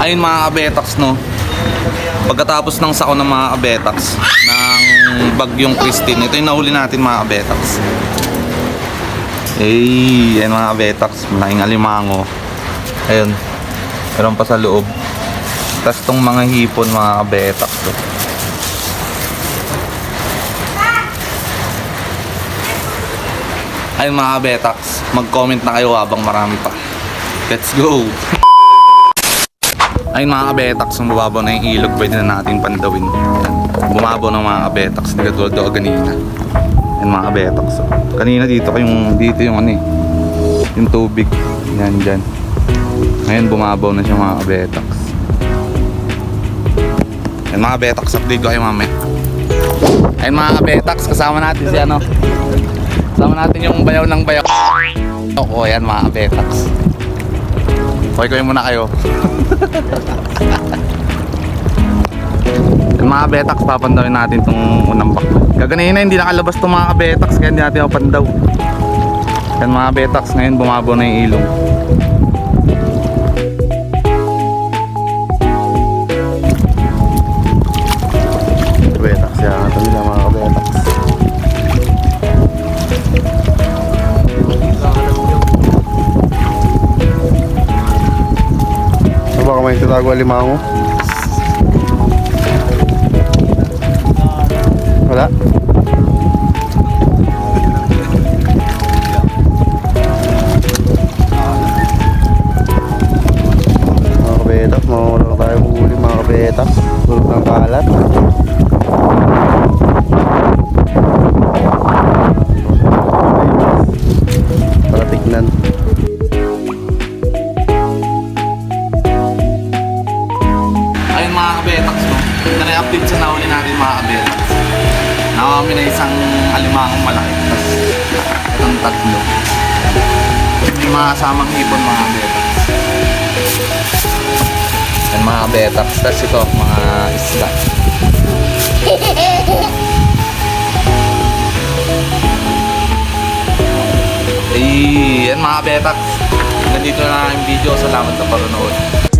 Ayun mga kabetax, no, pagkatapos ng sako ng mga kabetax ng bagyong Christine, ito yung nahuli natin mga kabetax. Yan mga kabetax, malaking alimango. Ayun, meron pa sa loob. Tapos tong mga hipon mga kabetax, to. Ayun mga kabetax, mag-comment na kayo habang marami pa. Let's go! Ayun mga kabetax, kung bumabaw na yung ilog, pwede na natin pandawin. Bumabaw ng mga kabetax, nagatulad doon kanina. Ayun mga kabetax. Kanina dito yung ano eh, yung tubig. Yan dyan. Ngayon bumabaw na siya mga kabetax. Ayun mga kabetax, update ko kayo mamaya. Ayun mga kabetax, kasama natin si ano. Kasama natin yung bayaw ng bayaw. Oo, yan mga kabetax. Okay muna kayo. Yung mga kabetax, papandawin natin itong unang bakla. Gaganina hindi nakalabas itong mga kabetax, kaya hindi natin mapandaw. Yan mga kabetax, ngayon bumabaw na yung ilong. Kabetax, yan natin nila mga kabetax. Baka may tatago alimango. Wala. Mga kabetak, mawala na tayo huli mga kabetak. Tulog ng kalat. Para tignan. Ayun mga kabetax, no, na-update sa nahuli natin mga kabetax. Nakakami na isang alimangong malaki. Tapos itong tatlo. May mga kasamang hipon mga kabetax. Yan mga kabetax. Tapos ito mga isda. Yan mga kabetax. Nandito na ang video. Salamat sa panonood.